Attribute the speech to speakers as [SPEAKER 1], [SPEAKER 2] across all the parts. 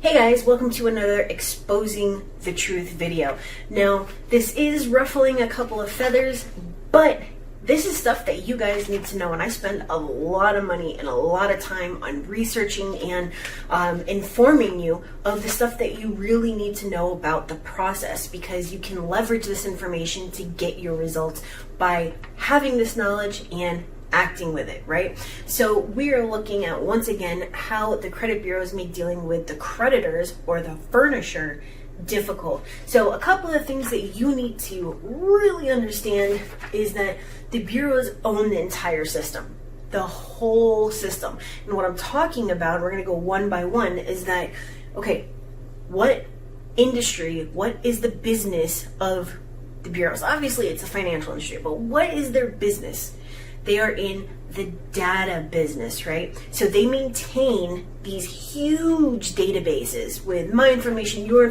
[SPEAKER 1] Hey guys, welcome to another Exposing the Truth video. Now, this is ruffling a couple of feathers, but this is stuff that you guys need to know, and I spend a lot of money and a lot of time on researching and informing you of the stuff that you really need to know about the process, because you can leverage this information to get your results by having this knowledge and acting with it, right? So we are looking at, once again, how the credit bureaus make dealing with the creditors or the furnisher difficult. So a couple of things that you need to really understand is that the bureaus own the entire system, the whole system. And what I'm talking about, we're going to go one by one, is that, okay, what industry, what is the business of the bureaus? Obviously it's a financial industry, but what is their business? They are in the data business, right? So they maintain these huge databases with my information, your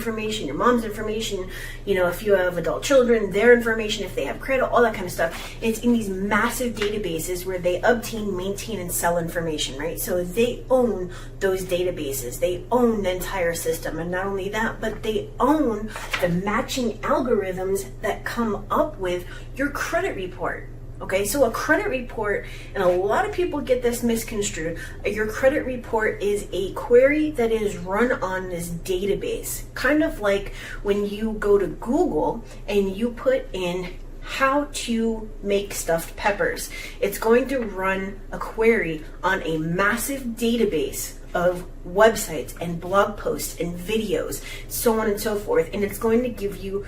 [SPEAKER 1] mom's information, you know, if you have adult children, their information, if they have credit, all that kind of stuff. It's in these massive databases where they obtain, maintain, and sell information, right? So they own those databases. They own the entire system. And not only that, but they own the matching algorithms that come up with your credit report. Okay, so a credit report, and a lot of people get this misconstrued, your credit report is a query that is run on this database. Kind of like when you go to Google and you put in how to make stuffed peppers. It's going to run a query on a massive database of websites and blog posts and videos, so on and so forth, and it's going to give you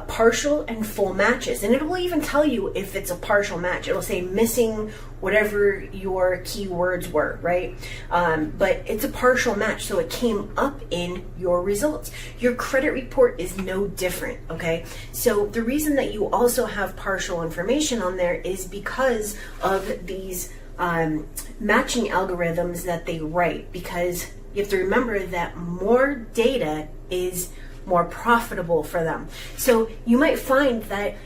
[SPEAKER 1] partial and full matches, and it will even tell you if it's a partial match. It'll say missing whatever your keywords were, right? But it's a partial match, so it came up in your results. Your credit report is no different, okay? So the reason that you also have partial information on there is because of these matching algorithms that they write, because you have to remember that more data is more profitable for them. So you might find that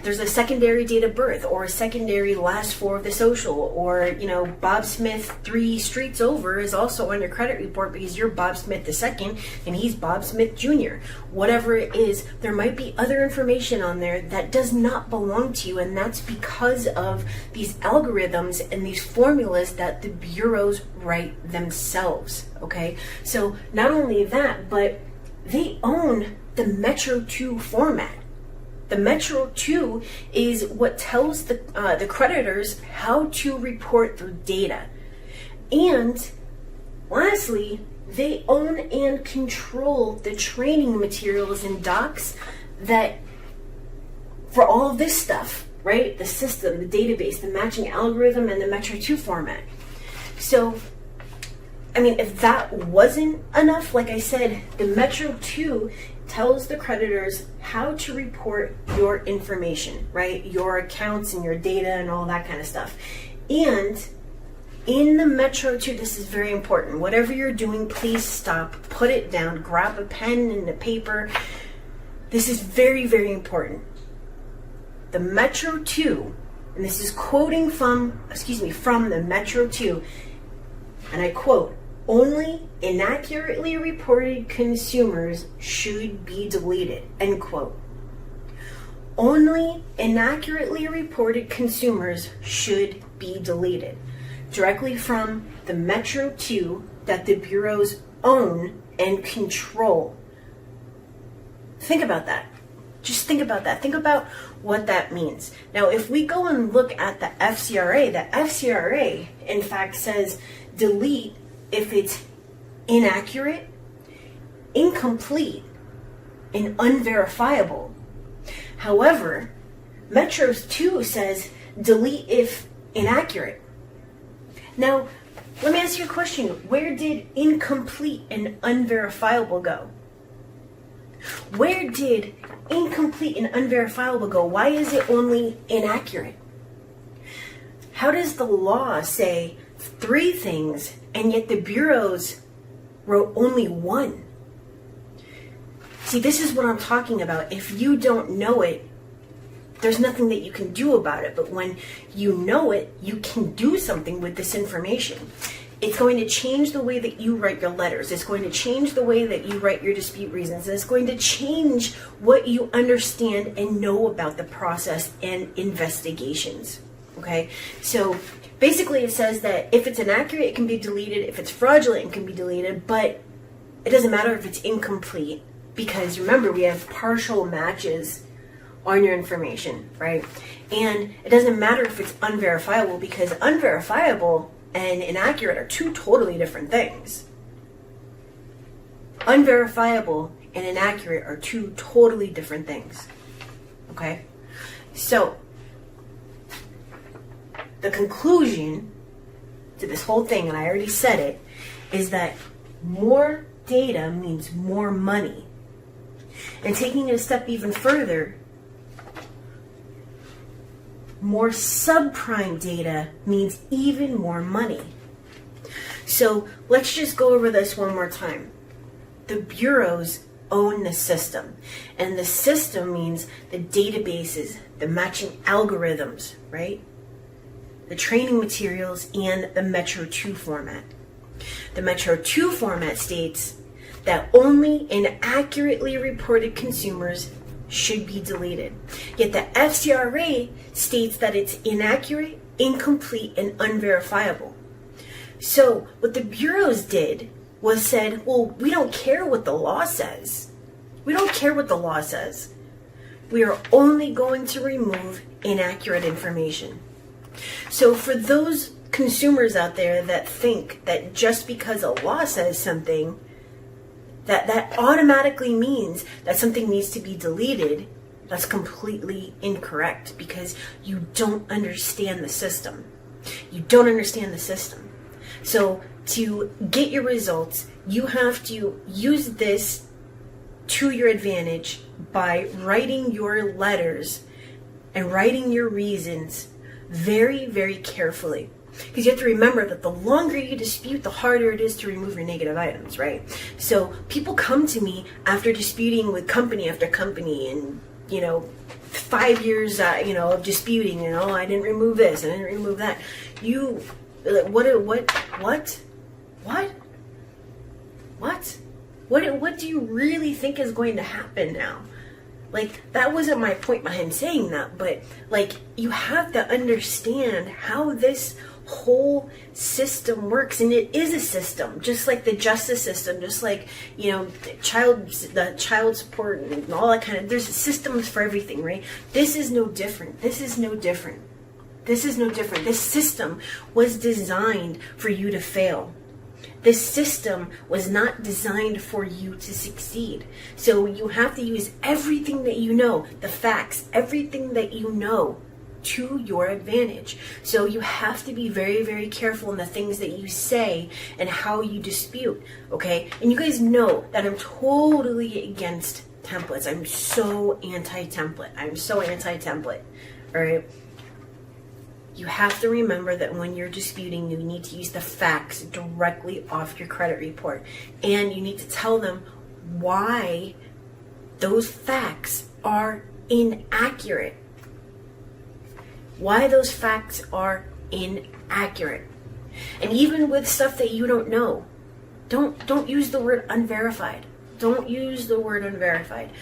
[SPEAKER 1] there's a secondary date of birth, or a secondary last four of the social, or, you know, Bob Smith 3 streets over is also on your credit report because you're Bob Smith II and he's Bob Smith Jr. Whatever it is, there might be other information on there that does not belong to you, and that's because of these algorithms and these formulas that the bureaus write themselves, okay? So not only that, but they own the Metro 2 format. The Metro 2 is what tells the creditors how to report their data. And lastly, they own and control the training materials and docs that, for all of this stuff, right? The system, the database, the matching algorithm, and the Metro 2 format. So, I mean, if that wasn't enough, like I said, the Metro 2 tells the creditors how to report your information, right? Your accounts and your data and all that kind of stuff. And in the Metro 2, this is very important. Whatever you're doing, please stop, put it down, grab a pen and a paper. This is very, very important. The Metro 2, and this is quoting from the Metro 2, and I quote, "Only inaccurately reported consumers should be deleted," end quote. Only inaccurately reported consumers should be deleted. Directly from the Metro 2 that the bureaus own and control. Think about that. Just think about that. Think about what that means. Now, if we go and look at the FCRA, in fact, says delete if it's inaccurate, incomplete, and unverifiable. However, Metro 2 says delete if inaccurate. Now, let me ask you a question. Where did incomplete and unverifiable go? Where did incomplete and unverifiable go? Why is it only inaccurate? How does the law say 3 things and yet the bureaus wrote only 1? See, this is what I'm talking about. If you don't know it, there's nothing that you can do about it. But when you know it, you can do something with this information. It's going to change the way that you write your letters. It's going to change the way that you write your dispute reasons. And it's going to change what you understand and know about the process and investigations. Okay? So basically it says that if it's inaccurate, it can be deleted. If it's fraudulent, it can be deleted. But it doesn't matter if it's incomplete, because remember, we have partial matches on your information, right? And it doesn't matter if it's unverifiable, because unverifiable and inaccurate are two totally different things. Unverifiable and inaccurate are two totally different things. Okay? So, the conclusion to this whole thing, and I already said it, is that more data means more money. And taking it a step even further, more subprime data means even more money. So let's just go over this one more time. The bureaus own the system. And the system means the databases, the matching algorithms, right? The training materials, and the Metro 2 format. The Metro 2 format states that only inaccurately reported consumers should be deleted. Yet the FCRA states that it's inaccurate, incomplete, and unverifiable. So what the bureaus did was said, well, we don't care what the law says. We don't care what the law says. We are only going to remove inaccurate information. So for those consumers out there that think that just because a law says something, that automatically means that something needs to be deleted, that's completely incorrect, because you don't understand the system. You don't understand the system. So to get your results, you have to use this to your advantage by writing your letters and writing your reasons very, very carefully. Because you have to remember that the longer you dispute, the harder it is to remove your negative items, right? So people come to me after disputing with company after company, and 5 years, of disputing, I didn't remove this, I didn't remove that. What do you really think is going to happen now? That wasn't my point behind saying that, but you have to understand how this whole system works, and it is a system, just like the justice system, just like the child support and all that kind of. There's systems for everything, right? This is no different. This system was designed for you to fail. This system was not designed for you to succeed. So you have to use everything that you know, the facts, everything that you know, to your advantage. So you have to be very, very careful in the things that you say and how you dispute, okay? And you guys know that I'm totally against templates. I'm so anti-template. All right? You have to remember that when you're disputing, you need to use the facts directly off your credit report. And you need to tell them why those facts are inaccurate. Why those facts are inaccurate. And even with stuff that you don't know, don't use the word unverified. Don't use the word unverified.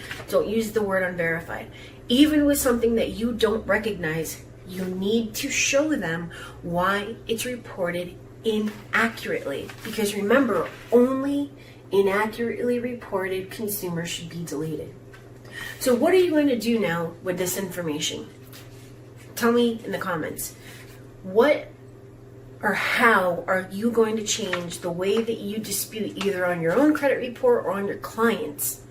[SPEAKER 1] Even with something that you don't recognize, you need to show them why it's reported inaccurately. Because remember, only inaccurately reported consumers should be deleted. So what are you going to do now with this information? Tell me in the comments. What or how are you going to change the way that you dispute, either on your own credit report or on your clients,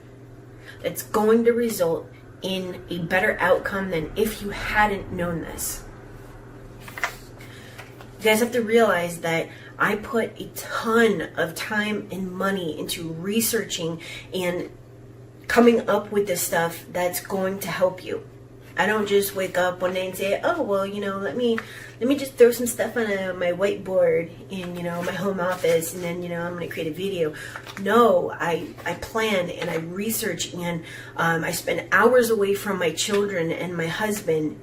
[SPEAKER 1] that's going to result in a better outcome than if you hadn't known this? You guys have to realize that I put a ton of time and money into researching and coming up with this stuff that's going to help you. I don't just wake up one day and say, oh, well, let me just throw some stuff on my whiteboard in, my home office, and then, I'm going to create a video. No, I plan and I research, and I spend hours away from my children and my husband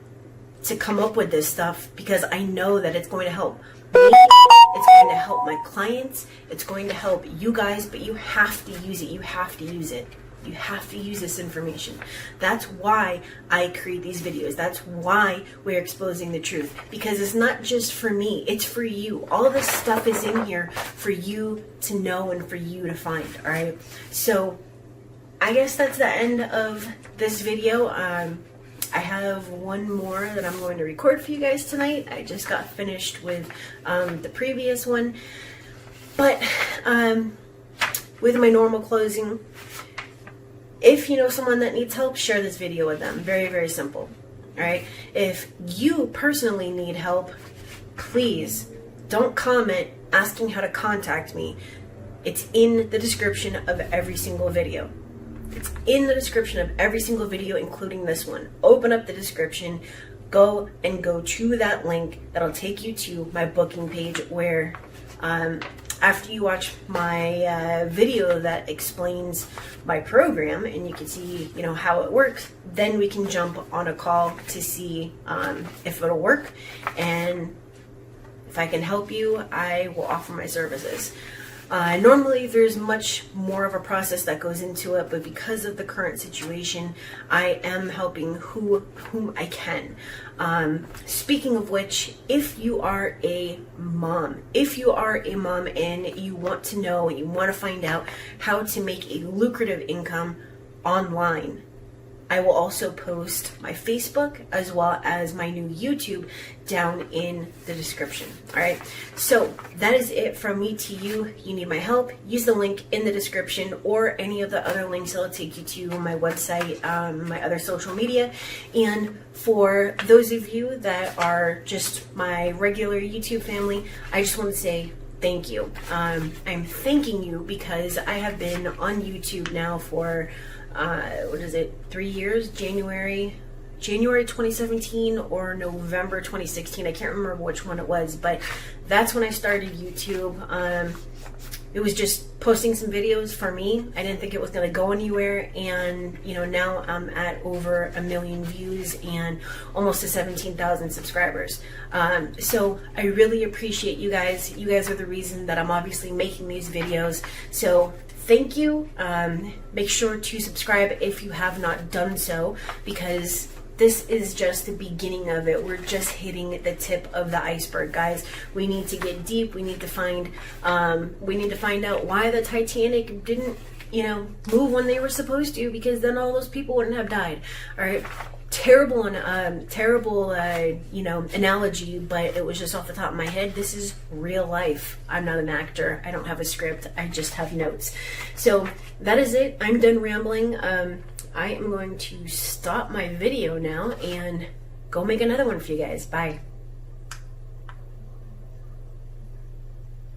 [SPEAKER 1] to come up with this stuff, because I know that it's going to help me, it's going going to help my clients. It's going to help you guys, but you have to use it. You have to use it. You have to use this information. That's why I create these videos. That's why we're exposing the truth. Because it's not just for me, it's for you. All of this stuff is in here for you to know and for you to find, all right? So I guess that's the end of this video. I have one more that I'm going to record for you guys tonight. I just got finished with the previous one. But with my normal closing, if you know someone that needs help, share this video with them. Very, very simple. All right. If you personally need help, please don't comment asking how to contact me. It's in the description of every single video. It's in the description of every single video, including this one. Open up the description, go to that link. That'll take you to my booking page where after you watch my video that explains my program and you can see, you know, how it works, then we can jump on a call to see if it'll work. And if I can help you, I will offer my services. Normally there's much more of a process that goes into it, but because of the current situation, I am helping whom I can. Speaking of which, if you are a mom and you want to know, you want to find out how to make a lucrative income online, I will also post my Facebook as well as my new YouTube down in the description. All right. So that is it from me to you. You need my help. Use the link in the description or any of the other links that'll take you to my website, my other social media. And for those of you that are just my regular YouTube family, I just want to say thank you. I'm thanking you because I have been on YouTube now for 3 years? January 2017 or November 2016. I can't remember which one it was, but that's when I started YouTube. It was just posting some videos for me. I didn't think it was going to go anywhere, and you know, now I'm at over 1 million views and almost to 17,000 subscribers. So I really appreciate you guys. You guys are the reason that I'm obviously making these videos. So thank you. Make sure to subscribe if you have not done so, because this is just the beginning of it. We're just hitting the tip of the iceberg, guys. We need to get deep. We need to find out why the Titanic didn't, you know, move when they were supposed to, because then all those people wouldn't have died. All right. Terrible you know, analogy, but it was just off the top of my head. This is real life. I'm not an actor. I don't have a script. I just have notes. So that is it. I'm done rambling. I am going to stop my video now and go make another one for you guys. Bye.